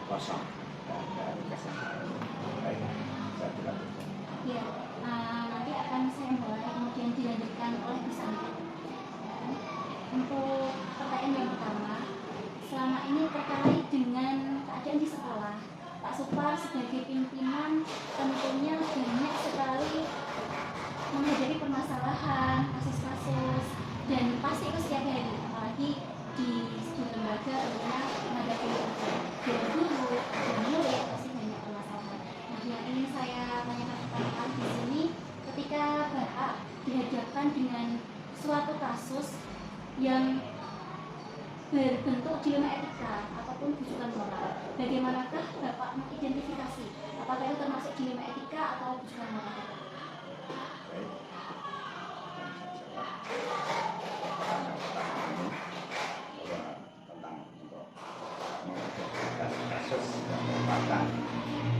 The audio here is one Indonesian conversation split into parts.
kosong dan dari kesehatan. Baik, saya dilanjutkan. Ya, nanti akan saya mulai kemudian dilanjutkan oleh Bu Santi. Untuk pertanyaan yang pertama, selama ini terkait dengan keadaan di sekolah, Pak Supar sebagai pimpinan tentunya banyak sekali menghadapi permasalahan, kasus-kasus, dan pasti itu setiap hari, apalagi di sebuah lembaga tentunya menghadapi dari guru, dari murid, pasti banyak permasalahan. Nah, yang ingin saya tanyakan kepada Pak di sini, ketika Bapak dihadapkan dengan suatu kasus yang berbentuk dilema etika ataupun bujukan moral, bagaimanakah Bapak mengidentifikasi apakah itu termasuk dilema etika atau bujukan moral? Baik, dan saya jawab pertanyaan pertama ini bahwa tentang untuk mengidentifikasi kasus yang merupakan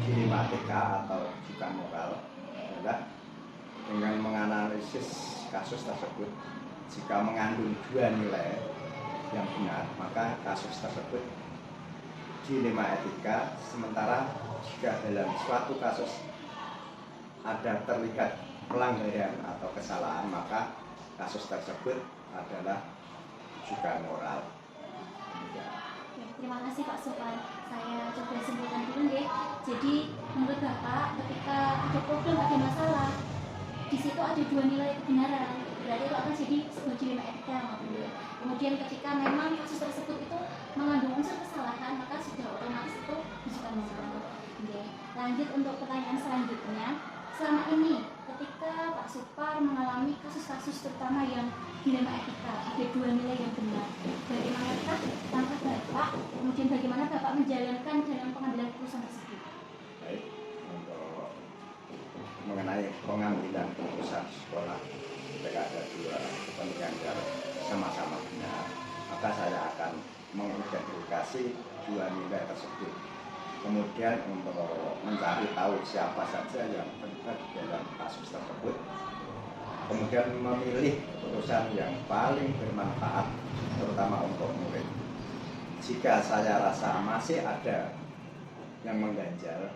dilema etika atau bujukan moral adalah dengan menganalisis kasus tersebut. Jika mengandung dua nilai yang benar, maka kasus tersebut dilema etika. Sementara jika dalam suatu kasus ada terlihat pelanggaran atau kesalahan, maka kasus tersebut adalah bujukan moral. Ya, terima kasih Pak Supar. Saya coba simpulkan dulu ya. Jadi menurut Bapak ketika ada problem, ada masalah, di situ ada dua nilai kebenaran, berarti itu akan jadi sebuah dilema etika. Kemudian ketika memang kasus tersebut itu mengandung unsur kesalahan, maka sudah otomatis itu bujukan moral. Oke. Lanjut untuk pertanyaan selanjutnya. Selama ini ketika Pak Supar mengalami kasus-kasus terutama yang dilema etika, ada dua nilai yang benar, bagaimanakah langkah Bapak, kemudian bagaimana Bapak menjalankan dalam pengambilan keputusan tersebut? Baik, untuk mengenai pengambilan keputusan sekolah ketika ada dua kepentingan yang sama-sama benar, maka saya akan mengidentifikasi dua nilai tersebut. Kemudian untuk mencari tahu siapa saja yang terlibat dalam kasus tersebut, kemudian memilih keputusan yang paling bermanfaat terutama untuk murid. Jika saya rasa masih ada yang mengganjal,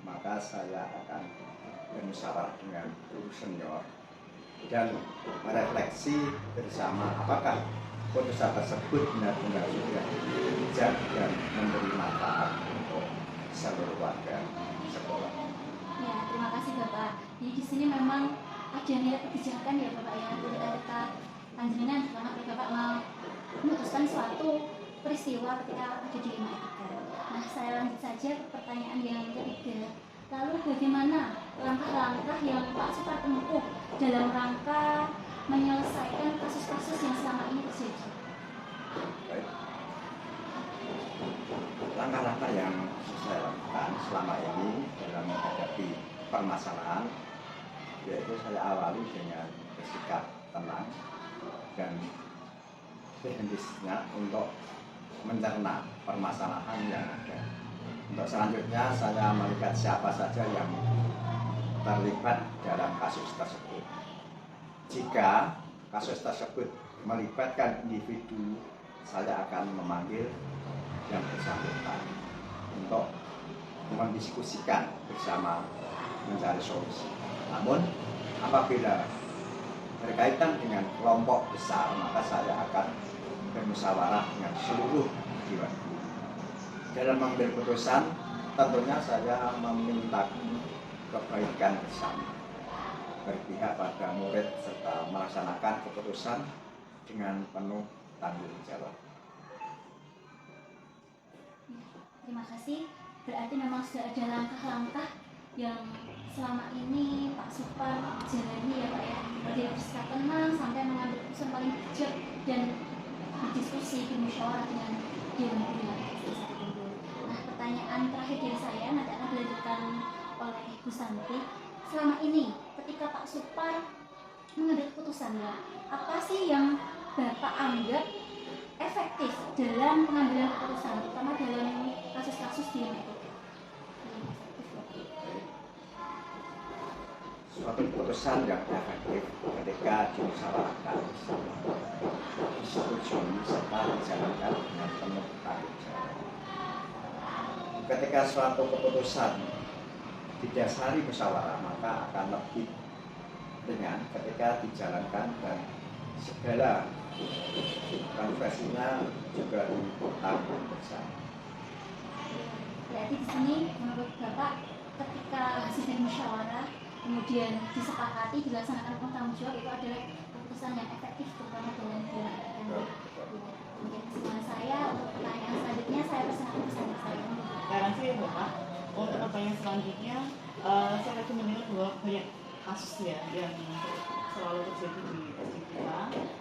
maka saya akan bermusyawarah dengan guru senior dan merefleksi bersama apakah keputusan tersebut benar-benar sudah bijak dan memberi manfaat untuk seluruh warga sekolah. Ya, terima kasih Bapak. Jadi di sini memang ada nilai kebijakan ya Bapak ya, ketika panjenengan terutama Bapak memutuskan suatu peristiwa ketika ada dilema etika. Nah, saya lanjut saja ke pertanyaan yang ketiga. Lalu bagaimana langkah-langkah yang Pak Supar tempuh dalam rangka menyelesaikan kasus-kasus yang selama ini terjadi? Baik. Langkah-langkah yang saya lakukan selama ini dalam menghadapi permasalahan, yaitu saya awali dengan bersikap tenang dan berhentinya untuk mencerna permasalahan yang ada. Untuk selanjutnya saya melihat siapa saja yang terlibat dalam kasus tersebut. Jika kasus tersebut melibatkan individu, saya akan memanggil yang bersangkutan untuk mendiskusikan bersama mencari solusi. Namun apabila berkaitan dengan kelompok besar, maka saya akan bermusyawarah dengan seluruh dewan guru. Dalam mengambil keputusan, tentunya saya meminta kebaikan bersama, berpihak pada murid serta melaksanakan keputusan dengan penuh tanggung jawab. Terima kasih. Berarti memang sudah ada langkah-langkah yang selama ini Pak Supar jalani ya Pak ya, dari bersikap tenang sampai mengambil keputusan paling bijak dan berdiskusi, bermusyawarah dengan dewan guru. Nah, pertanyaan terakhir dari saya nanti akan dilanjutkan oleh Bu Santi. Selama ini ketika Pak Supar mengambil keputusannya, apa sih yang Bapak anggap efektif dalam pengambilan keputusan, terutama dalam kasus-kasus dilema etika? Suatu keputusan yang efektif ketika dimusyawarahkan, disetujui serta dijalankan dengan penuh tanggung jawab. ketika suatu keputusan didasari musyawarah, maka akan lebih ringan ketika dijalankan dan segala konsekuensinya juga ditanggung bersama. Berarti di sini menurut Bapak ketika hasil dari musyawarah kemudian disepakati dilaksanakan oleh tanggung jawab itu adalah keputusan yang efektif terutama dalam dilakukan. Kemudian kesimpulan saya untuk pertanyaan selanjutnya saya persilakan ke saya. Terima kasih Bapak. Untuk pertanyaan selanjutnya, saya lagi mendengar bahwa banyak kasus ya yang selalu terjadi di SD kita.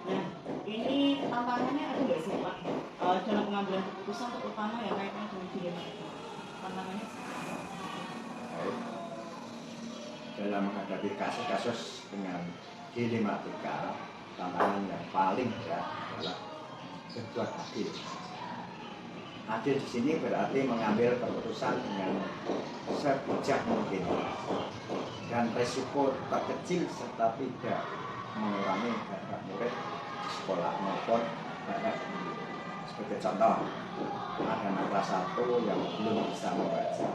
Nah, ini tantangannya ada nggak sih Pak dalam pengambilan keputusan terutama yang kaitannya dengan dilema itu? Tantangannya seperti apa? Baik. Dalam menghadapi kasus-kasus dengan dilematika, tantangan yang paling berat adalah berbuat adil. Adil di sini berarti mengambil keputusan dengan sebijak mungkin dan resiko terkecil serta tidak mengurangi hak murid di sekolah maupun hak guru. Sebagai contoh, ada anak kelas 1 yang belum bisa membaca.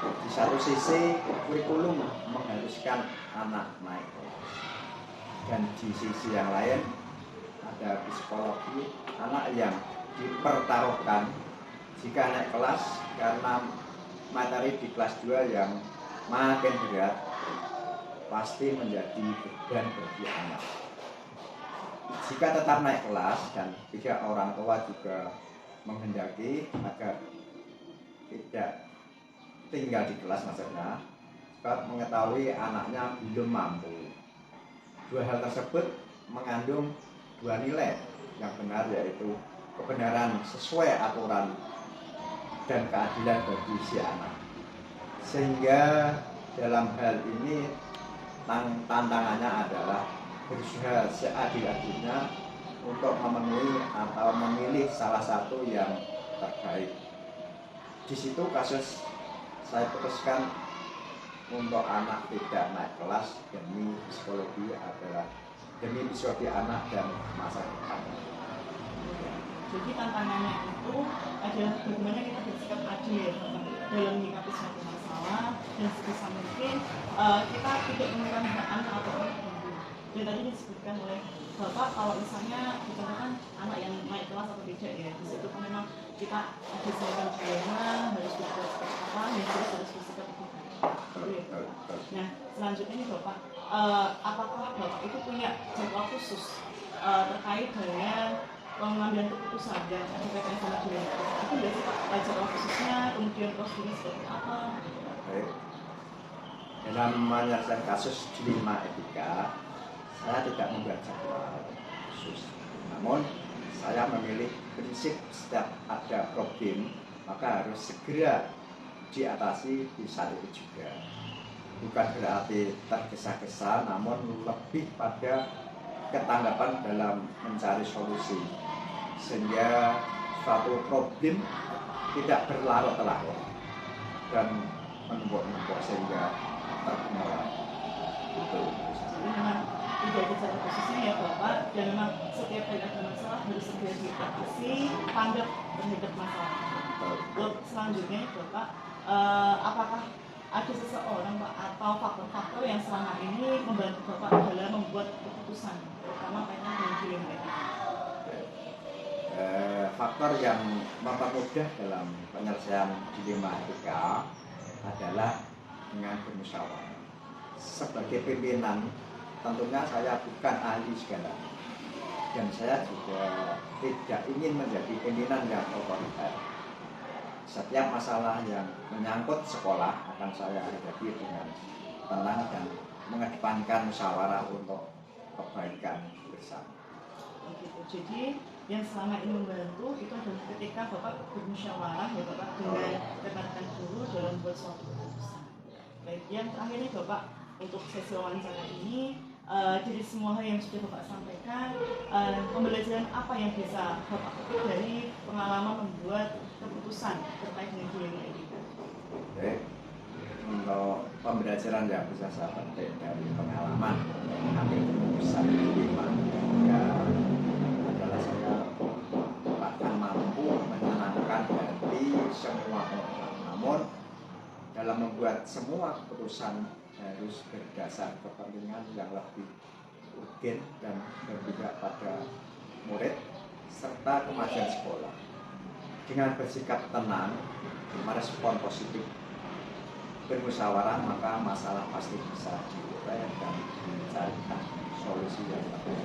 Di satu sisi kurikulum mengharuskan anak naik kelas, dan di sisi yang lain ada psikologi anak yang dipertaruhkan jika naik kelas karena materi di kelas 2 yang makin berat pasti menjadi beban bagi anak. Jika tetap naik kelas dan pihak orang tua juga menghendaki agar tidak tinggal di kelas maksudnya, sebab mengetahui anaknya belum mampu. Dua hal tersebut mengandung dua nilai yang benar, yaitu kebenaran sesuai aturan dan keadilan bagi si anak. Sehingga dalam hal ini tantangannya adalah berusaha seadil-adilnya untuk memenuhi atau memilih salah satu yang terbaik. Di situ kasus saya putuskan untuk anak tidak naik kelas demi psikologi anak dan masa depan. Jadi tantangannya itu adalah bagaimana kita bersikap adil dalam menyikapi suatu masalah dan sebisa mungkin kita tidak mengurangi hak anak atau orang tua. Dan tadi disebutkan oleh Bapak kalau misalnya dikatakan anak yang naik kelas atau tidak ya, di situ kan memang kita ada semacam dilema harus bersikap seperti apa dan harus bersikap seperti apa. Nah selanjutnya nih Bapak, apakah Bapak itu punya jadwal khusus terkait dengan pengambilan keputusan dan ada kaitan sama dilema itu nggak sih Pak, jadwal khususnya, kemudian prosedurnya seperti apa? Baik. Dalam menyelesaikan kasus dilema etika, saya tidak membuat jadwal khusus. Namun saya memilih prinsip setiap ada problem maka harus segera diatasi di saat itu juga. Bukan berarti tergesa-gesa, namun lebih pada ketanggapan dalam mencari solusi, sehingga suatu problem tidak berlarut-larut dan menumpuk-numpuk sehingga terkendala. Itu. Jadi memang tidak ada cara khususnya ya Bapak, dan memang setiap kali ada masalah harus segera diatasi, tanggap terhadap masalah. Untuk selanjutnya Bapak, apakah ada seseorang Pak atau faktor-faktor yang selama ini membantu Bapak dalam membuat keputusan, terutama kaitan dengan dilema etika? Faktor yang mempermudah dalam penyelesaian dilema etika adalah dengan bermusyawarah. Sebagai pimpinan, tentunya saya bukan ahli segala, dan saya juga tidak ingin menjadi pimpinan yang otoriter. Setiap masalah yang menyangkut sekolah akan saya hadapi dengan tenang dan mengedepankan musyawarah untuk kebaikan bersama. Jadi yang selama ini membantu itu adalah ketika Bapak bermusyawarah ya Bapak dengan rekan-rekan guru dalam membuat suatu keputusan. Baik, yang terakhir nih Bapak, untuk sesi wawancara ini dari semua hal yang sudah Bapak sampaikan, pembelajaran apa yang bisa Bapak petik dari pengalaman membuat keputusan terkait dengan dilema etika? Baik, untuk pembelajaran yang bisa saya petik dari pengalaman mengambil keputusan dilema etika adalah saya bahkan mampu menyenangkan hati semua orang. dalam membuat semua keputusan harus berdasar kepentingan yang lebih urgen dan berpihak pada murid serta kemajuan sekolah. Dengan bersikap tenang, merespon positif, bermusyawarah, maka masalah pasti bisa diurai dan mencarikan solusi yang lebih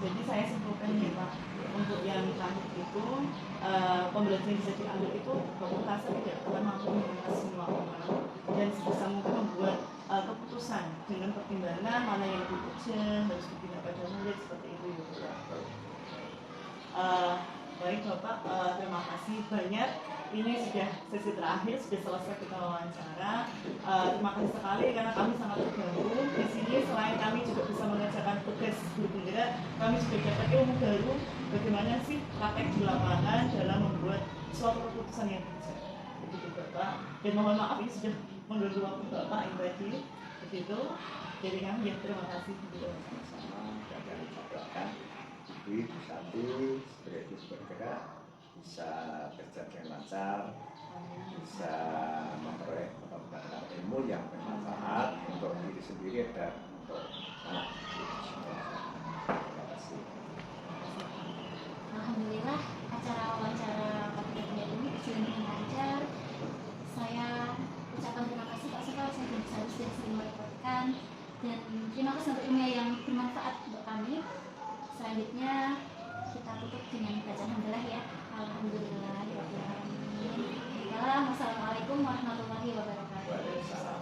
Jadi saya simpulkan ya Pak, untuk yang terakhir itu pembelajaran yang bisa diambil itu bahwa kita tidak akan mampu mengenal semua orang dan sebisa mungkin membuat keputusan dengan pertimbangan mana yang lebih urgent harus dipindah pada murid seperti itu ya Pak. Baik Bapak, terima kasih banyak. Ini sudah sesi terakhir, sudah selesai kita wawancara. Terima kasih sekali karena kami sangat terganggu. Di sini selain kami juga bisa mengerjakan tugas guru penggerak, kami juga dapat ilmu baru bagaimana sih praktek di lapangan dalam membuat suatu keputusan yang bijak. Begitu Bapak. Dan mohon maaf ini sudah mengganggu waktu Bapak yang tadi. Begitu. Jadi kami ya terima kasih. Sama-sama dan dicatatkan. Jadi sekaligus bergerak, bisa kerja dengan lancar, bisa memperoleh pengetahuan ilmu yang bermanfaat untuk diri sendiri dan untuk anak didik semua. Terima kasih. Alhamdulillah acara wawancara podcast ini berjalan dengan lancar. Saya ucapkan terima kasih Pak Sekar, saya sudah sering merepotkan, dan terima kasih untuk ilmu yang bermanfaat untuk kami. Selanjutnya kita tutup dengan bacaan hamdalah ya. Alhamdulillahirobbilalamin. Wassalamualaikum warahmatullahi wabarakatuh. Waalaikumsalam.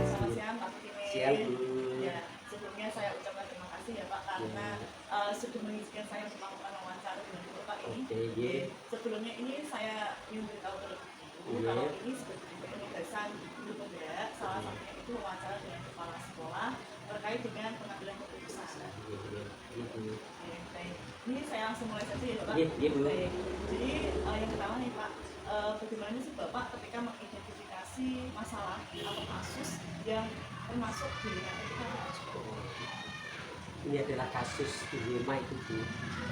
Selamat siang Pak Kini. Siang Bu. Ya, sebelumnya saya ucapkan terima kasih ya Pak karena sudah mengizinkan saya untuk melakukan wawancara dengan Bapak ini. Oke. Sebelumnya ini saya ingin beritahu terlebih dahulu kalau ini sebenarnya penugasan guru penggerak, salah satunya itu wawancara dengan kepala sekolah terkait dengan pengambilan keputusan. Oke, baik. Ini saya langsung mulai saja ya Pak. Iya, Bu. Baik. Jadi yang pertama nih Pak, bagaimana sih Bapak ketika mengidentifikasi masalah atau kasus yang termasuk dengan etika manajemen? Ini adalah kasus dilema itu Bu.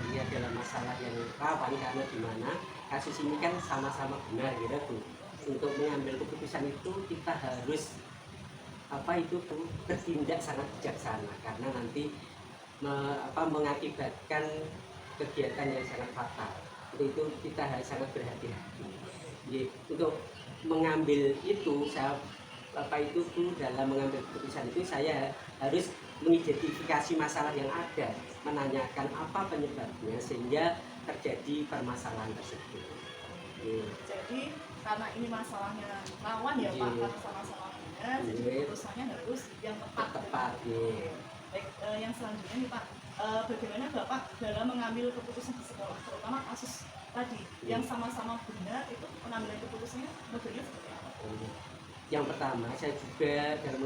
Ini adalah masalah yang rawan karena di mana kasus ini kan sama-sama benar gitu Bu. Untuk mengambil keputusan itu kita harus bertindak sangat bijaksana karena nanti mengakibatkan kegiatan yang sangat fatal. Untuk itu kita harus sangat berhati-hati. Jadi, untuk mengambil itu dalam mengambil keputusan itu saya harus mengidentifikasi masalah yang ada, menanyakan apa penyebabnya sehingga terjadi permasalahan tersebut. Jadi karena ini masalahnya rawan ya Pak, karena sama-sama benar, jadi keputusannya harus yang tepat. Baik, yang selanjutnya nih Pak, bagaimana Bapak dalam mengambil keputusan di sekolah, terutama kasus tadi yang sama-sama benar itu pengambilan keputusannya modelnya seperti apa? Yang pertama, saya juga dalam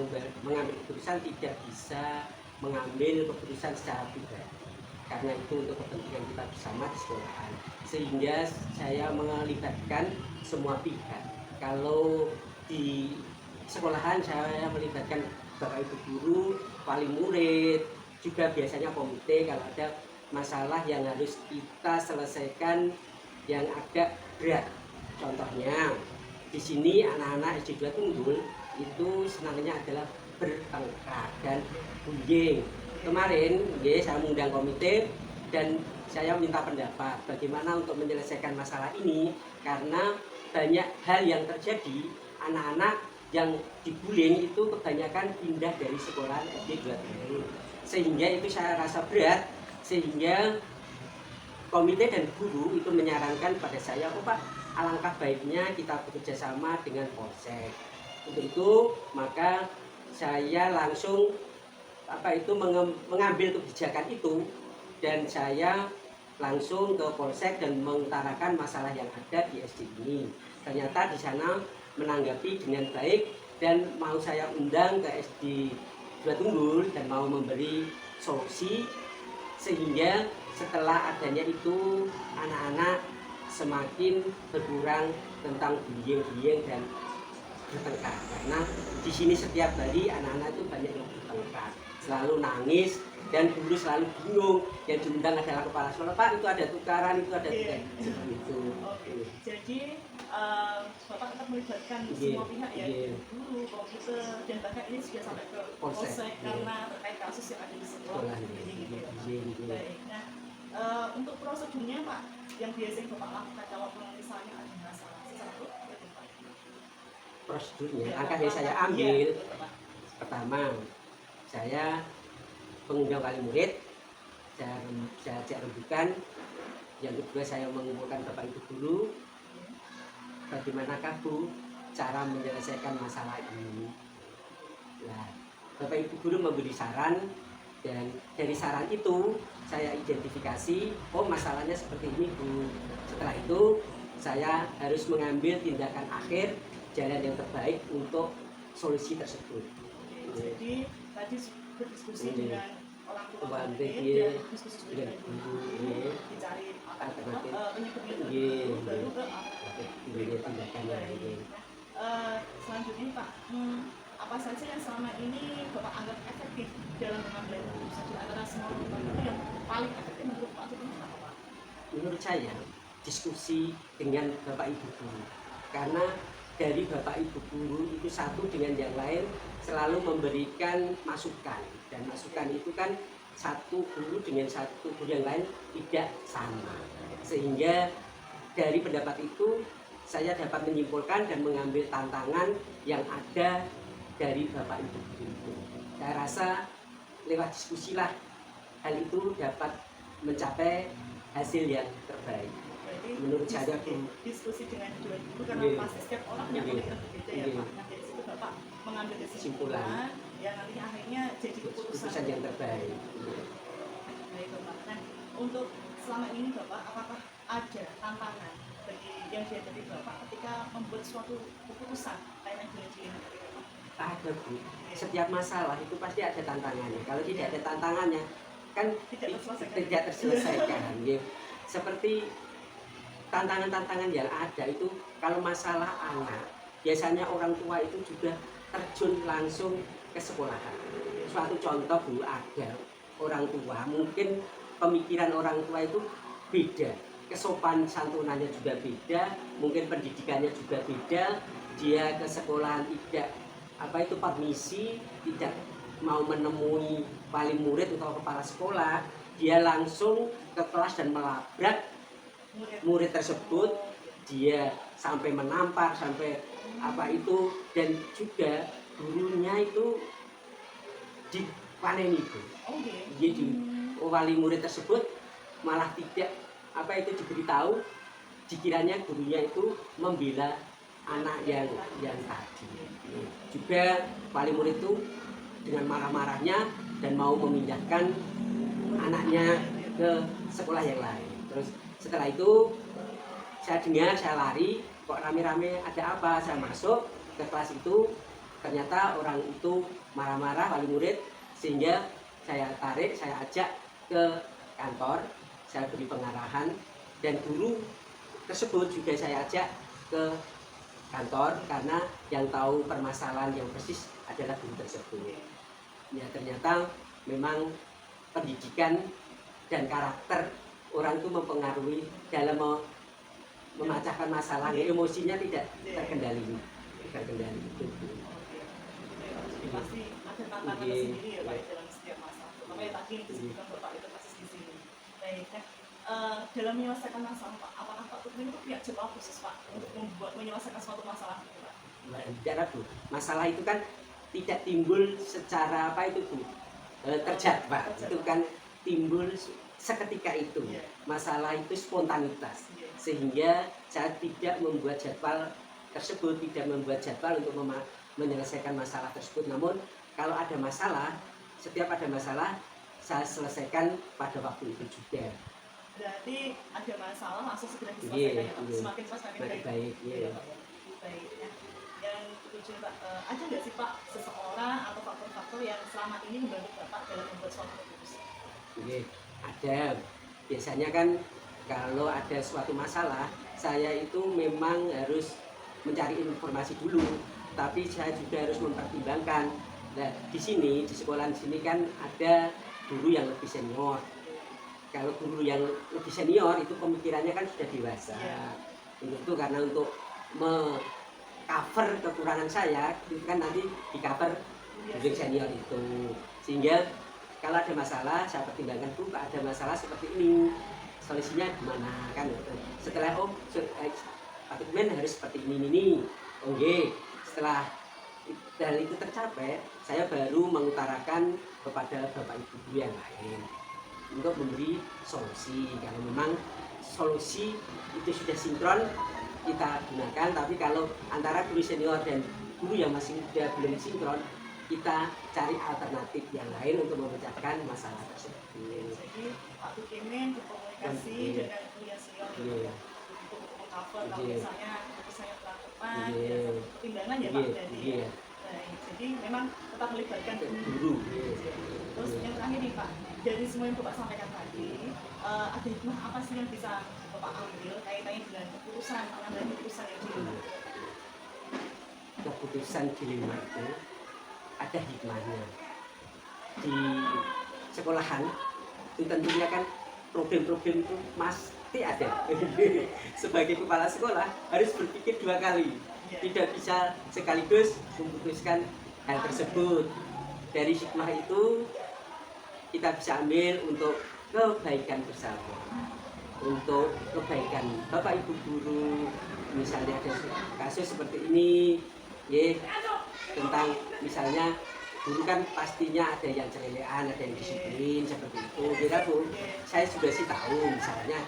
mengambil keputusan tidak bisa mengambil keputusan secara pribadi karena itu untuk kepentingan kita bersama di sekolahan, sehingga saya melibatkan semua pihak. Kalau di sekolahan saya melibatkan bapak ibu guru, wali murid, juga biasanya komite kalau ada masalah yang harus kita selesaikan yang agak berat. Contohnya di sini anak-anak SD 2 Tunggul itu senangnya adalah bertengkar dan bullying. Kemarin saya mengundang komite dan saya minta pendapat bagaimana untuk menyelesaikan masalah ini karena banyak hal yang terjadi. Anak-anak yang dibullying itu kebanyakan pindah dari sekolah SD 2 Tunggul, sehingga itu saya rasa berat, sehingga komite dan guru itu menyarankan pada saya, Pak, alangkah baiknya kita bekerja sama dengan Polsek. Untuk itu maka saya langsung mengambil kebijakan itu dan saya langsung ke Polsek dan mengutarakan masalah yang ada di SD ini. Ternyata di sana menanggapi dengan baik dan mau saya undang ke SD 2 Tunggul dan mau memberi solusi sehingga setelah adanya itu anak-anak semakin berkurang tentang bullying dan bertengkar karena di sini setiap hari anak-anak itu banyak yang bertengkar, selalu nangis dan guru selalu bingung. Yang diundang adalah kepala sekolah, Pak itu ada tukaran, itu ada Iya. tukaran gitu. Oke, jadi Bapak tetap melibatkan Iya, semua pihak ya, iya. guru, komputer, dan bahkan ini sudah sampai ke Polsek, polsek iya. karena terkait kasus yang ada di sekolah. Sekolah, Jadi gitu ya, Pak. iya, iya. Baik, nah untuk prosedurnya Pak, yang biasanya Bapak lakukan kalau misalnya ada masalah sesuatu, gitu, Pak. Prosedurnya, Ya, langkah yang saya Iya, ambil, betul, Pak. pertama saya mengundang wali murid, saya ajak rembukan. Yang kedua saya mengumpulkan bapak ibu guru, bagaimanakah Bu cara menyelesaikan masalah ini. Nah, bapak ibu guru memberi saran, dan dari saran itu saya identifikasi, oh masalahnya seperti ini Bu. Setelah itu saya harus mengambil tindakan akhir, jalan yang terbaik untuk solusi tersebut. Jadi tadi berdiskusi Iya. dengan orang tua Orang murid tua, iya. dan diskusi juga Dengan dengan guru, guru, iya. dicari Alternatif. penyebabnya Iya, dulu, baru iya. ke Ini tindakan yang Baik. lain. Selanjutnya Pak, apa saja yang selama ini Bapak anggap efektif dalam mengambil keputusan di antara semua lembaga itu yang paling efektif menurut Pak itu apa Pak? Menurut saya diskusi dengan bapak ibu guru, karena dari bapak ibu guru itu satu dengan yang lain selalu memberikan masukan, dan masukan itu kan satu guru dengan satu guru yang lain tidak sama, sehingga dari pendapat itu saya dapat menyimpulkan dan mengambil tantangan yang ada dari bapak ibu guru. Saya rasa lewat diskusilah hal itu dapat mencapai hasil yang terbaik. Berarti Menurut saya, Bu. diskusi dengan dua guru karena Iya. pasti setiap orang punya Iya. pemikiran berbeda ya Iya. Pak. Nah dari situ Bapak mengambil Kesimpulan. kesimpulan yang nantinya akhirnya jadi Keputusan yang terbaik. Baik Bapak. Nah untuk selama ini Bapak apakah ada tantangan bagi yang dihadapi Bapak ketika membuat suatu keputusan kayak yang dengan Bapak? Ada Bu, setiap masalah itu pasti ada tantangannya. Kalau tidak ada tantangannya kan Tidak terselesaikan. tidak terselesaikan. Ya. Seperti tantangan-tantangan yang ada itu, kalau masalah anak, biasanya orang tua itu juga terjun langsung ke sekolahan. Suatu contoh Bu, ada orang tua, mungkin pemikiran orang tua itu beda, kesopan santunannya juga beda, mungkin pendidikannya juga beda, dia ke sekolahan tidak permisi, tidak mau menemui wali murid atau kepala sekolah, dia langsung ke kelas dan melabrak murid tersebut, dia sampai menampar, sampai dan juga gurunya itu dipaneni Bu. Oh iya. Jadi wali murid tersebut malah tidak diberitahu, dikiranya gurunya itu membela anak yang tadi. Juga wali murid itu dengan marah-marahnya dan mau memindahkan anaknya ke sekolah yang lain. Terus setelah itu saya dengar, saya lari, kok rame-rame ada apa, saya masuk ke kelas itu, ternyata orang itu marah-marah wali murid, sehingga saya tarik, saya ajak ke kantor, saya beri pengarahan, dan guru tersebut juga saya ajak ke kantor karena yang tahu permasalahan yang persis adalah guru tersebut. Ya ternyata memang pendidikan dan karakter orang itu mempengaruhi dalam memecahkan masalah, emosinya tidak terkendali. Jadi pasti ada tantangan tersendiri ya Pak dalam setiap masalah. Terutama yang tadi disebutkan Bapak itu kasus di sini. Baik, dalam menyelesaikan masalah Pak, apakah Pak Tutmin itu punya jadwal khusus Pak untuk menyelesaikan suatu masalah itu Pak? Tidak Bu, masalah itu kan tidak timbul secara terjadwal, itu kan timbul seketika itu. Masalah itu spontanitas, sehingga saya tidak membuat jadwal tersebut, tidak membuat jadwal untuk menyelesaikan masalah tersebut. Namun kalau ada masalah, setiap ada masalah saya selesaikan pada waktu itu juga. Berarti ada masalah langsung segera diselesaikan ya Pak. Semakin cepat semakin baik. Iya. Baik. Yang ketujuh Pak, ada nggak sih Pak seseorang atau faktor-faktor yang selama ini membantu Bapak dalam membuat suatu keputusan? Oke, ada. Biasanya kan kalau ada suatu masalah, saya itu memang harus mencari informasi dulu, tapi saya juga harus mempertimbangkan. Nah, di sini di sekolah sini kan ada guru yang lebih senior. Kalau guru yang lebih senior itu pemikirannya kan sudah dewasa. Untuk itu karena untuk cover kekurangan saya itu kan nanti di cover guru senior itu, sehingga kalau ada masalah saya pertimbangkan, Bu, ada masalah seperti ini solusinya gimana kan. Setelah Pak Tukmen harus seperti ini. Oke, setelah hal itu tercapai, saya baru mengutarakan kepada bapak ibu guru yang lain untuk memberi solusi. Kalau memang solusi itu sudah sinkron kita gunakan, tapi kalau antara guru senior dan guru yang masih muda belum sinkron, kita cari alternatif yang lain untuk memecahkan masalah tersebut. Jadi Pak Tukmen berkomunikasi dengan guru yang senior untuk mengcover kalau misalnya telah tepat, pertimbangan ya Pak. Jadi memang tetap melibatkan guru. Terus yang terakhir nih Pak, dari semua yang Bapak sampaikan tadi, ada hikmah apa sih yang bisa Bapak ambil kaitannya dengan keputusan, pengambilan keputusan yang dilema? Keputusan dilema itu ada hikmahnya. Di sekolahan itu tentunya kan problem-problem itu pasti ada. Sebagai kepala sekolah harus berpikir 2 kali, tidak bisa sekaligus memutuskan hal tersebut. Dari hikmah itu kita bisa ambil untuk kebaikan bersama, untuk kebaikan bapak ibu guru. Misalnya ada kasus seperti ini ya, tentang misalnya guru kan pastinya ada yang cerelean, ada yang disiplin seperti itu. Kira Bu, saya juga sih tahu misalnya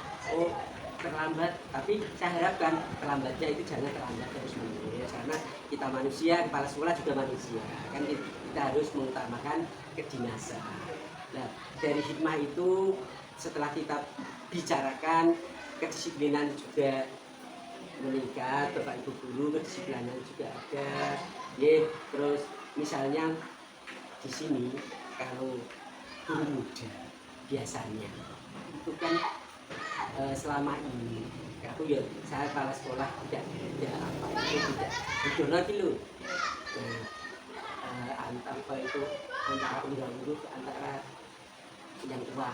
terlambat, tapi saya harapkan terlambatnya itu jangan terlambat terus-menerus, karena kita manusia, kepala sekolah juga manusia kan, kita harus mengutamakan kedinasan. Nah, dari hikmah itu setelah kita bicarakan, kedisiplinan juga meningkat, bapak ibu guru kedisiplinan juga ada ya. Terus misalnya di sini kalau guru muda biasanya itu kan selama ini aku ya, saya kepala sekolah tidak apa itu tidak jujur lagi loh. Antara itu antara guru antara yang tua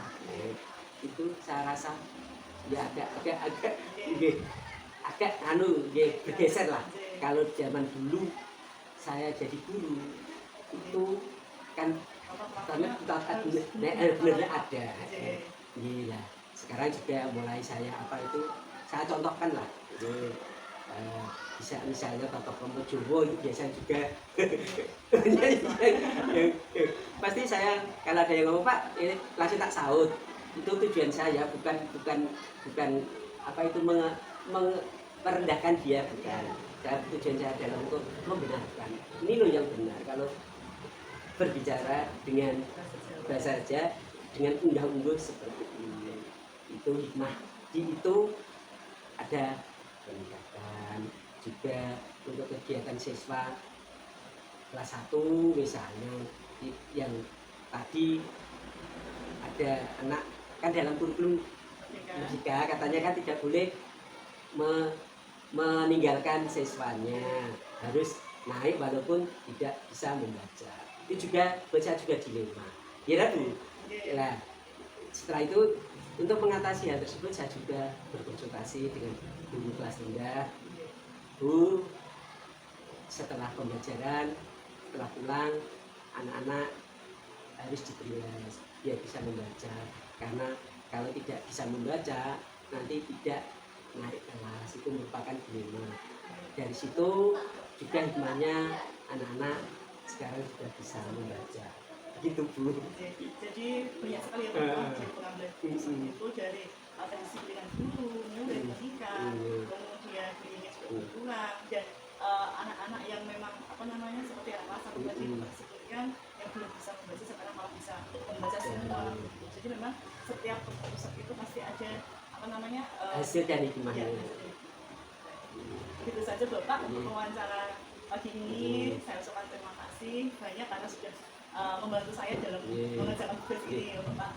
itu saya rasa ya agak bergeser lah. Kalau zaman dulu saya jadi guru itu kan karena benar-benar ada gila. Sekarang juga mulai saya saya contohkan lah, bisa misalnya tokoh Promojowo itu biasa juga. Pasti saya kalau ada yang ngomong Pak ini langsung tak saut. Itu tujuan saya bukan merendahkan dia, bukan. Tujuan saya adalah untuk membenarkan. Ini loh yang benar. Kalau berbicara dengan bahasa saja, dengan undang-undang seperti ini, itu hikmah. Di itu ada peningkatan juga untuk kegiatan siswa kelas 1 misalnya, yang tadi ada anak kan dalam kurikulum Merdeka katanya kan tidak boleh meninggalkan siswanya, harus naik walaupun tidak bisa membaca. Itu juga baca juga dilema. Ya Bu. Nah, setelah itu untuk mengatasi hal tersebut saya juga berkonsultasi dengan guru kelas rendah. Bu, setelah pembelajaran, setelah pulang, anak-anak harus diberi les biar bisa membaca, karena kalau tidak bisa membaca nanti tidak naik kelas, itu merupakan dilema. Dari situ juga hikmahnya anak-anak sekarang sudah bisa membaca. Gitu Bu. Jadi banyak sekali yang pengambilan keputusan itu dari kedisiplinan guru, dari pendidikan, kemudian dirinya juga pulang, dan anak-anak yang memang seperti anak kelas 1 tadi disebutkan yang belum bisa membaca sekarang malah bisa membaca semua. Jadi memang setiap keputusan itu pasti ada hasil dan hikmahnya. Begitu saja Bapak untuk wawancara pagi ini. Saya ucapkan terima kasih banyak karena sudah membantu saya dalam mengerjakan tugas ini ya Bapak.